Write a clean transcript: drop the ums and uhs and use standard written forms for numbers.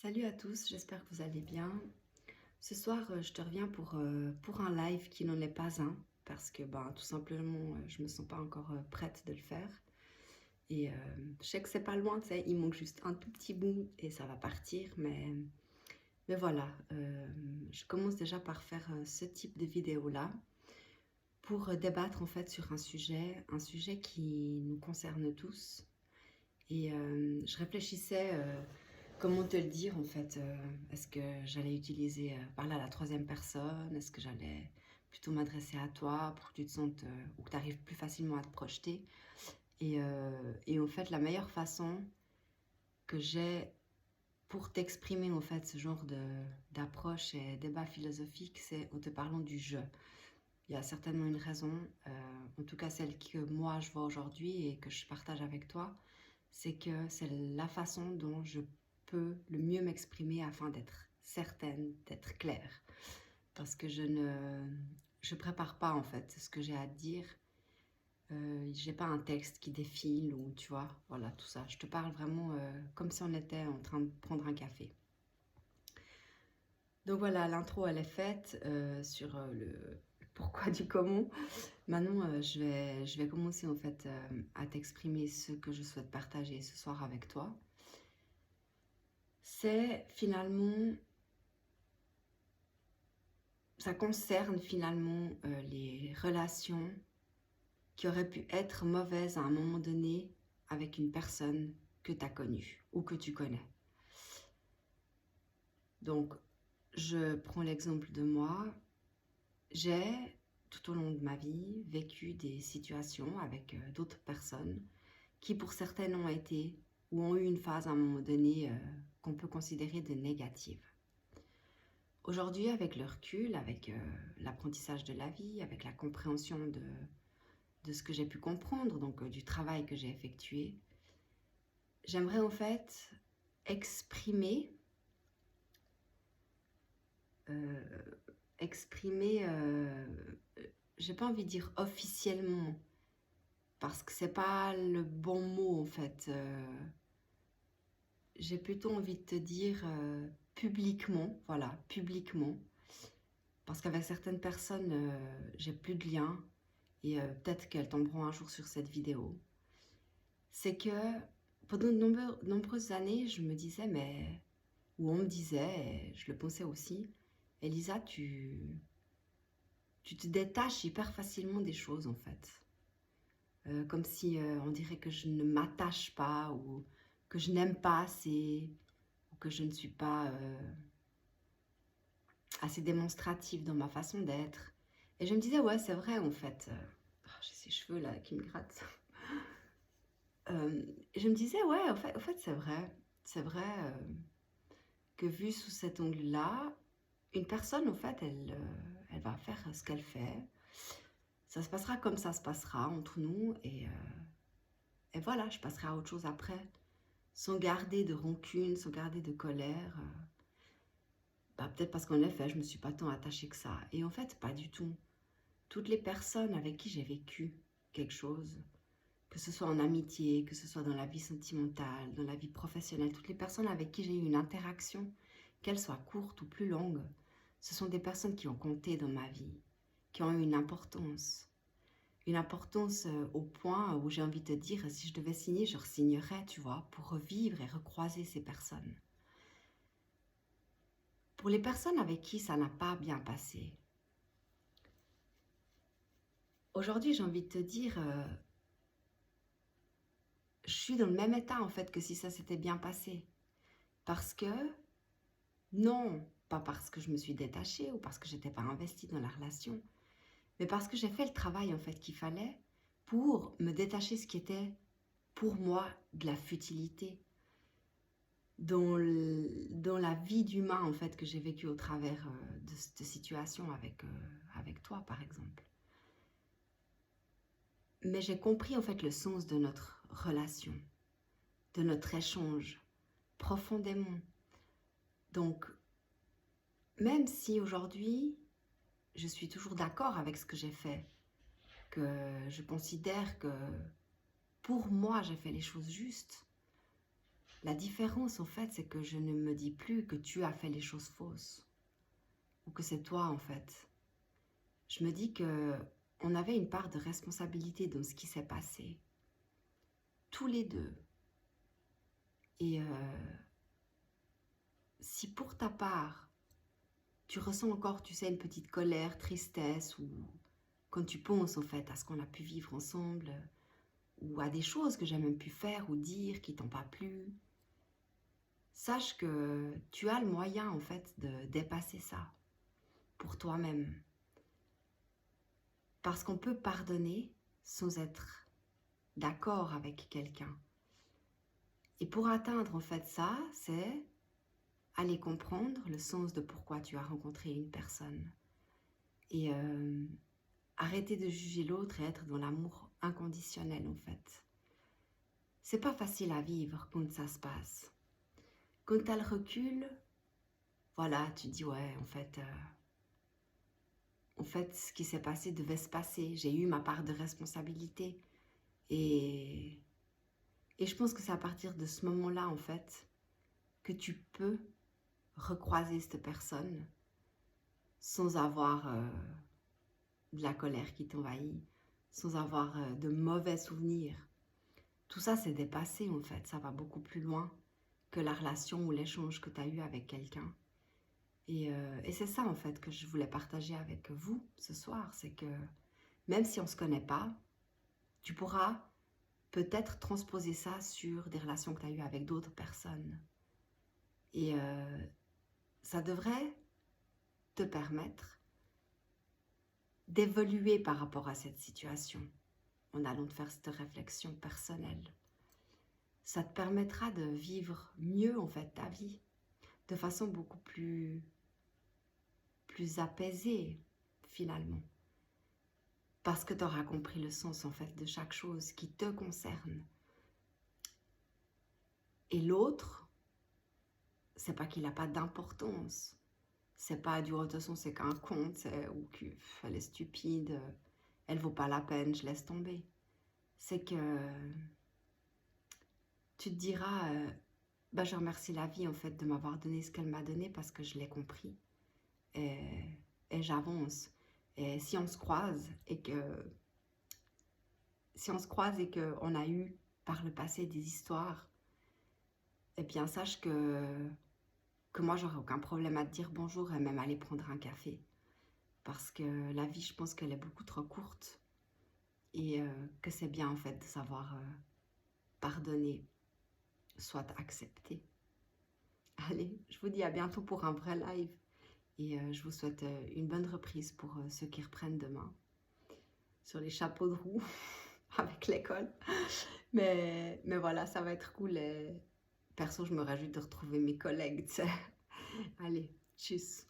Salut à tous, j'espère que vous allez bien. Ce soir, je te reviens pour un live qui n'en est pas un, parce que tout simplement, je me sens pas encore prête de le faire. Et je sais que c'est pas loin, tu sais, il manque juste un tout petit bout et ça va partir, mais voilà, je commence déjà par faire ce type de vidéo-là pour débattre en fait sur un sujet qui nous concerne tous. Et je réfléchissais comment te le dire en fait. Est-ce que j'allais utiliser parler à la troisième personne? Est-ce que j'allais plutôt m'adresser à toi pour que tu te sentes ou que tu arrives plus facilement à te projeter? Et en fait, la meilleure façon que j'ai pour t'exprimer en fait ce genre d'approche et débat philosophique, c'est en te parlant du je. Il y a certainement une raison, en tout cas celle que moi je vois aujourd'hui et que je partage avec toi, c'est que c'est la façon dont je peux le mieux m'exprimer afin d'être certaine, d'être claire. Parce que je prépare pas en fait ce que j'ai à te dire. J'ai pas un texte qui défile ou tu vois, voilà tout ça. Je te parle vraiment comme si on était en train de prendre un café. Donc voilà, l'intro elle est faite sur le pourquoi du comment. Maintenant, je vais commencer en fait à t'exprimer ce que je souhaite partager ce soir avec toi. C'est finalement, ça concerne finalement les relations qui auraient pu être mauvaises à un moment donné avec une personne que tu as connue ou que tu connais. Donc, je prends l'exemple de moi. J'ai, tout au long de ma vie, vécu des situations avec d'autres personnes qui, pour certaines, ont été ou ont eu une phase à un moment donné qu'on peut considérer de négative. Aujourd'hui, avec le recul, avec l'apprentissage de la vie, avec la compréhension de ce que j'ai pu comprendre, donc du travail que j'ai effectué, j'aimerais en fait exprimer, j'ai pas envie de dire officiellement, parce que c'est pas le bon mot en fait. J'ai plutôt envie de te dire publiquement, voilà, publiquement, parce qu'avec certaines personnes, j'ai plus de lien et peut-être qu'elles tomberont un jour sur cette vidéo. C'est que pendant de nombreuses années, je me disais, ou on me disait, et je le pensais aussi, Elisa, tu te détaches hyper facilement des choses en fait. Comme si on dirait que je ne m'attache pas ou que je n'aime pas assez ou que je ne suis pas assez démonstrative dans ma façon d'être. Et je me disais, ouais, c'est vrai en fait. J'ai ces cheveux là qui me grattent. Je me disais, ouais, en fait c'est vrai. C'est vrai que vu sous cet angle-là, une personne, en fait, elle va faire ce qu'elle fait. Ça se passera comme ça se passera entre nous. Et voilà, je passerai à autre chose après. Sans garder de rancune, sans garder de colère. Peut-être parce qu'en effet, je ne me suis pas tant attachée que ça. Et en fait, pas du tout. Toutes les personnes avec qui j'ai vécu quelque chose, que ce soit en amitié, que ce soit dans la vie sentimentale, dans la vie professionnelle, toutes les personnes avec qui j'ai eu une interaction, qu'elle soit courte ou plus longue, ce sont des personnes qui ont compté dans ma vie, qui ont eu une importance. Une importance au point où j'ai envie de te dire, si je devais signer, je re-signerais, tu vois, pour revivre et recroiser ces personnes. Pour les personnes avec qui ça n'a pas bien passé, aujourd'hui j'ai envie de te dire, je suis dans le même état en fait que si ça s'était bien passé. Parce que, non, pas parce que je me suis détachée ou parce que j'étais pas investie dans la relation, mais parce que j'ai fait le travail en fait qu'il fallait pour me détacher ce qui était pour moi de la futilité dans la vie d'humain en fait que j'ai vécu au travers de cette situation avec toi par exemple. Mais j'ai compris en fait le sens de notre relation, de notre échange, profondément. Donc, même si aujourd'hui, je suis toujours d'accord avec ce que j'ai fait, que je considère que pour moi, j'ai fait les choses justes, La différence, en fait, c'est que je ne me dis plus que tu as fait les choses fausses ou que c'est toi, en fait. Je me dis que on avait une part de responsabilité dans ce qui s'est passé, tous les deux. Et si pour ta part, tu ressens encore, tu sais, une petite colère, tristesse, ou quand tu penses, en fait, à ce qu'on a pu vivre ensemble, ou à des choses que j'ai même pu faire ou dire qui t'ont pas plu, sache que tu as le moyen, en fait, de dépasser ça pour toi-même. Parce qu'on peut pardonner sans être d'accord avec quelqu'un. Et pour atteindre, en fait, ça, c'est aller comprendre le sens de pourquoi tu as rencontré une personne. Et arrêter de juger l'autre et être dans l'amour inconditionnel, en fait. C'est pas facile à vivre quand ça se passe. Quand tu as le recul, voilà, tu dis ouais, en fait, ce qui s'est passé devait se passer. J'ai eu ma part de responsabilité. Et, et je pense que c'est à partir de ce moment-là, en fait, que tu peux recroiser cette personne sans avoir de la colère qui t'envahit, sans avoir de mauvais souvenirs. Tout ça, c'est dépassé, en fait. Ça va beaucoup plus loin que la relation ou l'échange que tu as eu avec quelqu'un. Et c'est ça, en fait, que je voulais partager avec vous ce soir. C'est que même si on ne se connaît pas, tu pourras peut-être transposer ça sur des relations que tu as eues avec d'autres personnes. Et ça devrait te permettre d'évoluer par rapport à cette situation en allant te faire cette réflexion personnelle. Ça te permettra de vivre mieux, en fait, ta vie de façon beaucoup plus apaisée, finalement. Parce que tu auras compris le sens, en fait, de chaque chose qui te concerne. Et l'autre, c'est pas qu'il n'a pas d'importance. C'est pas du de toute façon, c'est qu'un con, ou qu'elle est stupide, elle vaut pas la peine, je laisse tomber. C'est que tu te diras, je remercie la vie, en fait, de m'avoir donné ce qu'elle m'a donné parce que je l'ai compris. Et j'avance. Et si on se croise et qu'on a eu par le passé des histoires, eh bien sache que moi j'aurais aucun problème à te dire bonjour et même aller prendre un café. Parce que la vie, je pense qu'elle est beaucoup trop courte et que c'est bien, en fait, de savoir pardonner, soit accepter. Allez, je vous dis à bientôt pour un vrai live. Et je vous souhaite une bonne reprise pour ceux qui reprennent demain. Sur les chapeaux de roue avec l'école. Mais voilà, ça va être cool. Et perso, je me réjouis de retrouver mes collègues, tu sais. Allez, tchuss.